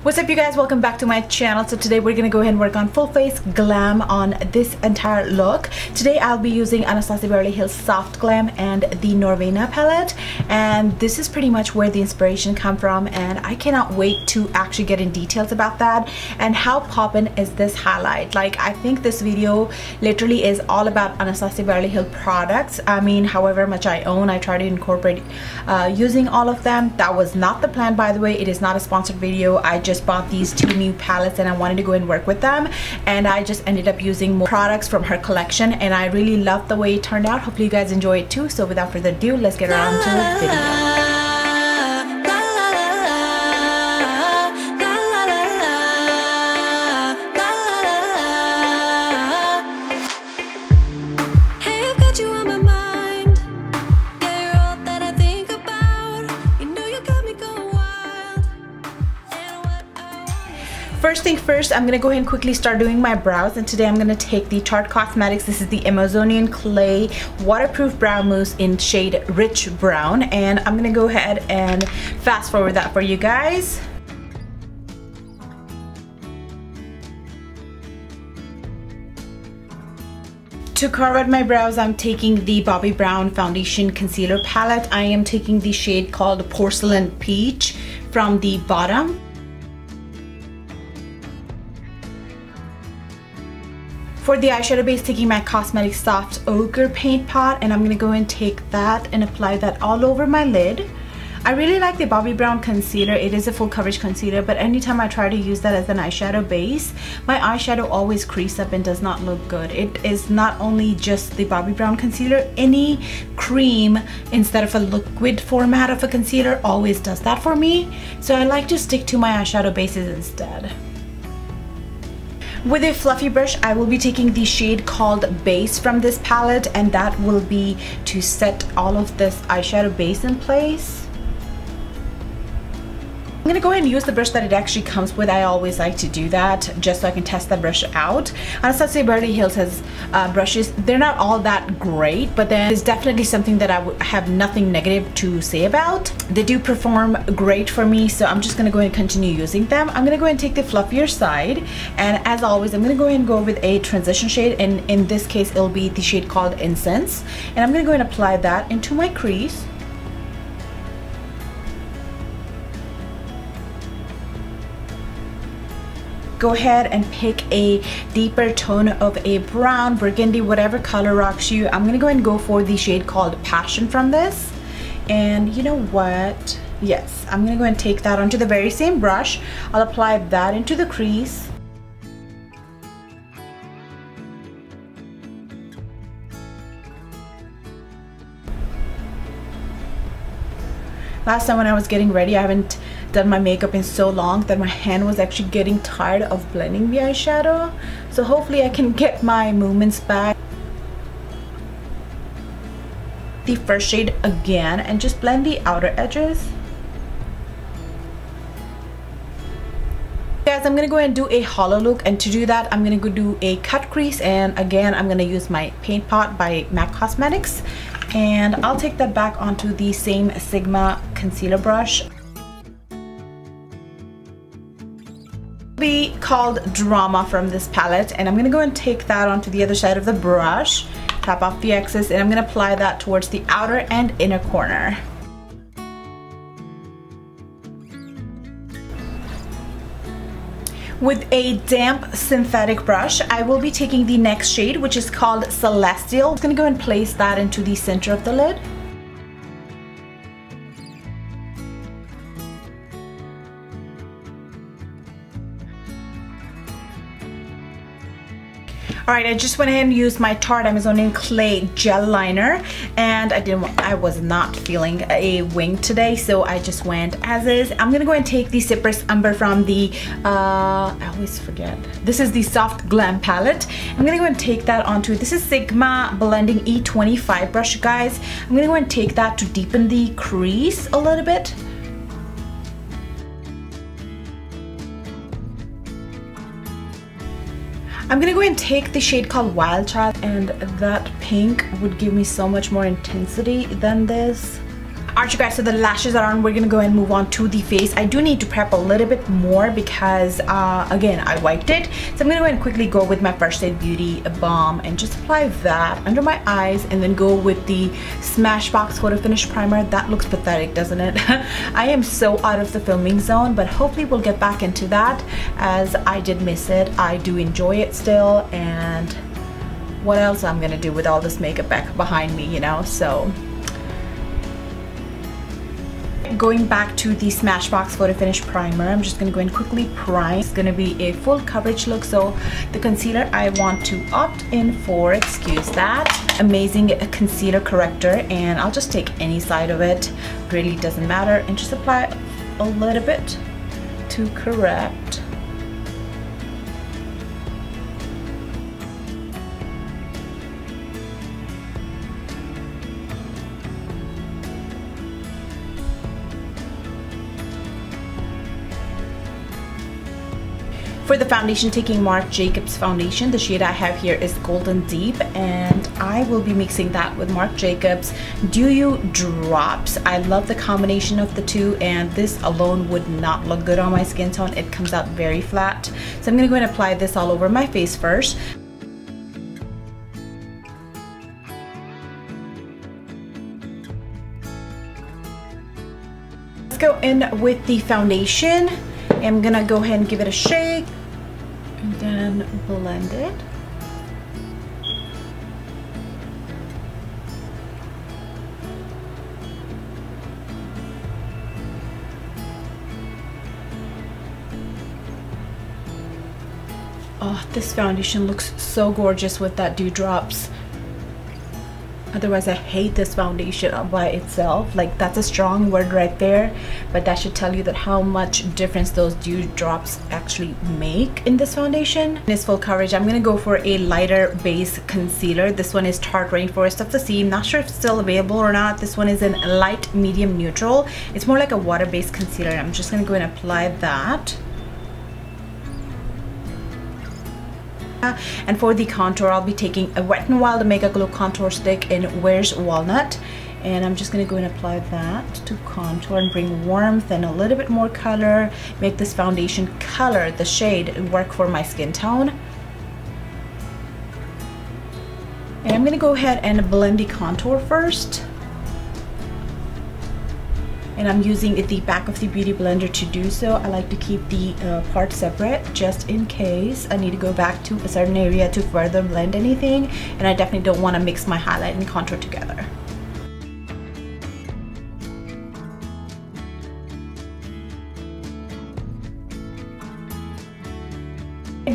What's up you guys, welcome back to my channel. So today we're gonna go ahead and work on full face glam on this entire look. Today I'll be using Anastasia Beverly Hills Soft Glam and the Norvina palette, and this is pretty much where the inspiration come from, and I cannot wait to actually get in details about that and how poppin' is this highlight. Like, I think this video literally is all about Anastasia Beverly Hills products. I mean, however much I own, I try to incorporate using all of them. That was not the plan, by the way. It is not a sponsored video. I just bought these two new palettes and I wanted to go and work with them, and I just ended up using more products from her collection, and I really loved the way it turned out. Hopefully you guys enjoy it too. So without further ado, let's get around to the video. First thing first, I'm gonna go ahead and quickly start doing my brows, and today I'm gonna take the Tarte Cosmetics. This is the Amazonian Clay Waterproof Brow Mousse in shade Rich Brown, and I'm gonna go ahead and fast forward that for you guys. To carve out my brows, I'm taking the Bobbi Brown Foundation Concealer Palette. I am taking the shade called Porcelain Peach from the bottom. For the eyeshadow base, taking my Cosmetics Soft Ochre paint pot, and I'm gonna go and take that and apply that all over my lid. I really like the Bobbi Brown concealer. It is a full coverage concealer, but anytime I try to use that as an eyeshadow base, my eyeshadow always creases up and does not look good. It is not only just the Bobbi Brown concealer. Any cream instead of a liquid format of a concealer always does that for me. So I like to stick to my eyeshadow bases instead. With a fluffy brush, I will be taking the shade called Base from this palette, and that will be to set all of this eyeshadow base in place. I'm gonna go ahead and use the brush that it actually comes with. I always like to do that just so I can test the brush out. Anastasia Beverly Hills has brushes. They're not all that great, but then it's definitely something that I would have nothing negative to say about. They do perform great for me, so I'm just gonna go ahead and continue using them. I'm gonna go ahead and take the fluffier side, and as always, I'm gonna go ahead and go with a transition shade, and in this case, it'll be the shade called Incense, and I'm gonna go ahead and apply that into my crease. Go ahead and pick a deeper tone of a brown, burgundy, whatever color rocks you. I'm gonna go ahead and go for the shade called Passion from this. And you know what? Yes, I'm gonna go ahead and take that onto the very same brush. I'll apply that into the crease. Last time when I was getting ready, I haven't done my makeup in so long that my hand was actually getting tired of blending the eyeshadow. So hopefully I can get my movements back. The first shade again, and just blend the outer edges. Guys, I'm gonna go ahead and do a hollow look, and to do that, I'm gonna go do a cut crease, and again, I'm gonna use my paint pot by MAC Cosmetics, and I'll take that back onto the same Sigma concealer brush. Be called Drama from this palette, and I'm gonna go and take that onto the other side of the brush, tap off the excess, and I'm gonna apply that towards the outer and inner corner. With a damp synthetic brush, I will be taking the next shade, which is called Celestial. I'm gonna go and place that into the center of the lid. Alright, I just went ahead and used my Tarte Amazonian Clay Gel Liner, and I was not feeling a wing today, so I just went as is. I'm gonna go ahead and take the Cypress Umber from the, I always forget. This is the Soft Glam palette. I'm gonna go and take that onto, this is Sigma Blending E25 brush, guys. I'm gonna go and take that to deepen the crease a little bit. I'm gonna go ahead and take the shade called Wild Child, and that pink would give me so much more intensity than this. Alright you guys, so the lashes are on. We're gonna go ahead and move on to the face. I do need to prep a little bit more because again, I wiped it. So I'm gonna go ahead and quickly go with my First Aid Beauty balm and just apply that under my eyes, and then go with the Smashbox Photo Finish Primer. That looks pathetic, doesn't it? I am so out of the filming zone, but hopefully we'll get back into that, as I did miss it. I do enjoy it still, and what else I'm gonna do with all this makeup back behind me, you know? So going back to the Smashbox Photo Finish Primer, I'm just going to go in quickly prime. It's going to be a full coverage look, so the concealer I want to opt in for, excuse that, Amazing Concealer Corrector, and I'll just take any side of it, really doesn't matter, and just apply a little bit to correct. For the foundation, taking Marc Jacobs foundation. The shade I have here is Golden Deep, and I will be mixing that with Marc Jacobs Dew You Drops. I love the combination of the two, and this alone would not look good on my skin tone. It comes out very flat. So I'm gonna go ahead and apply this all over my face first. Let's go in with the foundation. I'm gonna go ahead and give it a shake and then blend it. Oh, this foundation looks so gorgeous with that dewdrops. Otherwise, I hate this foundation by itself. Like, that's a strong word right there, but that should tell you that how much difference those dewdrops actually make in this foundation. In this full coverage, I'm gonna go for a lighter base concealer. This one is Tarte Rainforest of the Sea. I'm not sure if it's still available or not. This one is in light medium neutral. It's more like a water-based concealer. I'm just gonna go and apply that. And for the contour, I'll be taking a Wet n Wild Mega Glow contour stick in Where's Walnut, and I'm just going to go and apply that to contour and bring warmth and a little bit more color, make this foundation color, the shade, work for my skin tone. And I'm going to go ahead and blend the contour first. And I'm using the back of the Beauty Blender to do so. I like to keep the parts separate just in case I need to go back to a certain area to further blend anything, and I definitely don't want to mix my highlight and contour together.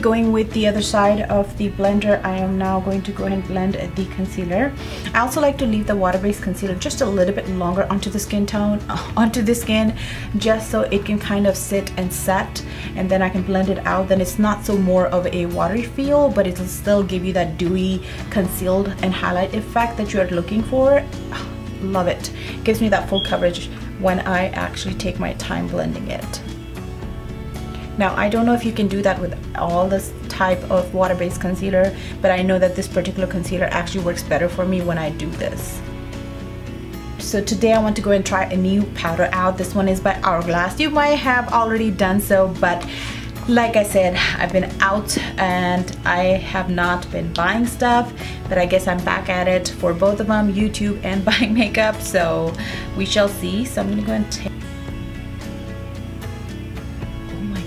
Going with the other side of the blender, I am now going to go ahead and blend the concealer. I also like to leave the water-based concealer just a little bit longer onto the skin tone, onto the skin, just so it can kind of sit and set, and then I can blend it out. Then it's not so more of a watery feel, but it'll still give you that dewy, concealed, and highlight effect that you're looking for. Love it. Gives me that full coverage when I actually take my time blending it. Now, I don't know if you can do that with all this type of water-based concealer, but I know that this particular concealer actually works better for me when I do this. So today I want to go and try a new powder out. This one is by Hourglass. You might have already done so, but like I said, I've been out and I have not been buying stuff, but I guess I'm back at it for both of them, YouTube and buying makeup, so we shall see. So I'm gonna go and take,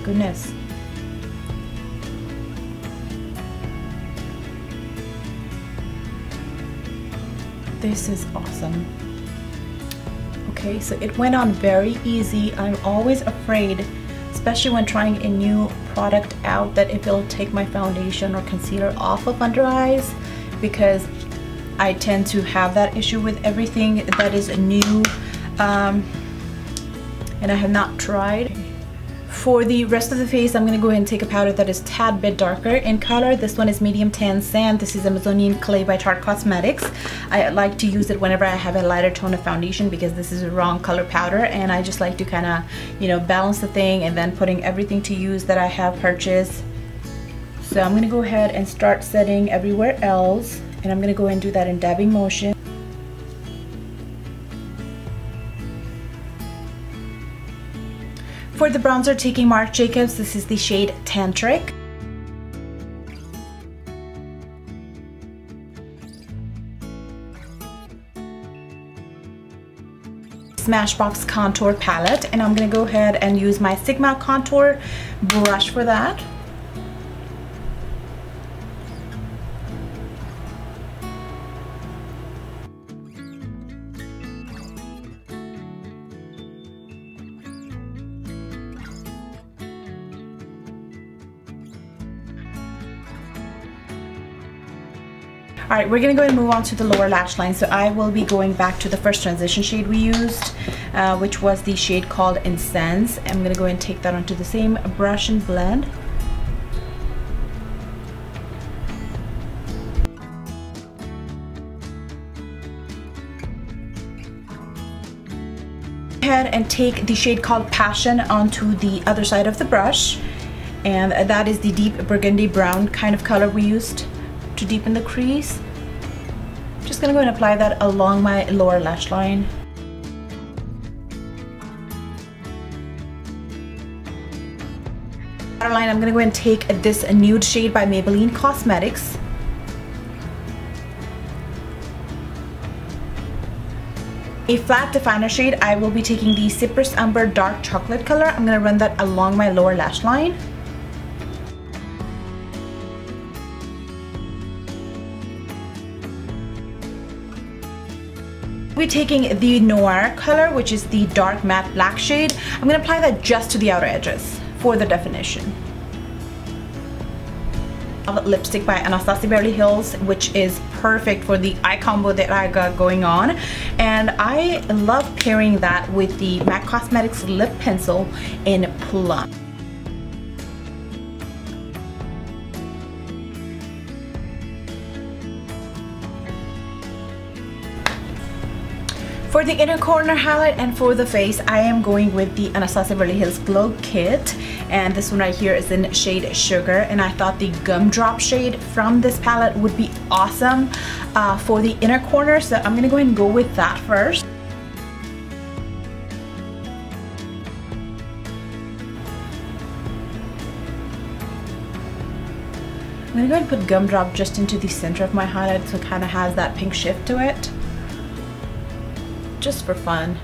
goodness. This is awesome. Okay, so it went on very easy. I'm always afraid, especially when trying a new product out, that if it'll take my foundation or concealer off of under eyes, because I tend to have that issue with everything that is new, and I have not tried. For the rest of the face, I'm going to go ahead and take a powder that is a tad bit darker in color. This one is Medium Tan Sand. This is Amazonian Clay by Tarte Cosmetics. I like to use it whenever I have a lighter tone of foundation because this is a wrong color powder, and I just like to kind of, you know, balance the thing and then putting everything to use that I have purchased. So I'm going to go ahead and start setting everywhere else, and I'm going to go ahead and do that in dabbing motion. the bronzer, taking Marc Jacobs. This is the shade Tantric. Smashbox contour palette, and I'm gonna go ahead and use my Sigma contour brush for that. Alright, we're going to go and move on to the lower lash line. So I will be going back to the first transition shade we used, which was the shade called Incense. I'm going to go and take that onto the same brush and blend. Go ahead and take the shade called Passion onto the other side of the brush. And that is the deep burgundy brown kind of color we used to deepen the crease. Just gonna go and apply that along my lower lash line. Outer line, I'm gonna go and take this nude shade by Maybelline Cosmetics. A flat definer shade, I will be taking the Cypress Umber Dark Chocolate color. I'm gonna run that along my lower lash line. We're taking the Noir color, which is the dark matte black shade. I'm going to apply that just to the outer edges for the definition. Lipstick by Anastasia Beverly Hills, which is perfect for the eye combo that I got going on. And I love pairing that with the MAC Cosmetics lip pencil in Plum. For the inner corner highlight and for the face, I am going with the Anastasia Beverly Hills Glow Kit, and this one right here is in shade Sugar, and I thought the Gumdrop shade from this palette would be awesome for the inner corner, so I'm gonna go ahead and go with that first. I'm gonna go ahead and put Gumdrop just into the center of my highlight so it kind of has that pink shift to it. Just for fun.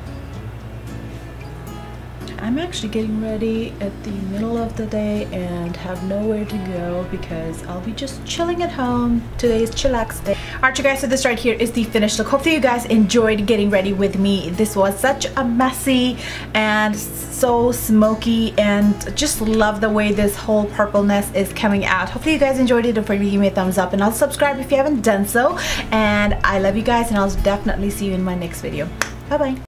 I'm actually getting ready at the middle of the day and have nowhere to go because I'll be just chilling at home. Today's chillax day. Alright you guys, so this right here is the finished look. Hopefully you guys enjoyed getting ready with me. This was such a messy and so smoky, and just love the way this whole purpleness is coming out. Hopefully you guys enjoyed it. Don't forget to give me a thumbs up and I'll subscribe if you haven't done so. And I love you guys, and I'll definitely see you in my next video. Bye bye.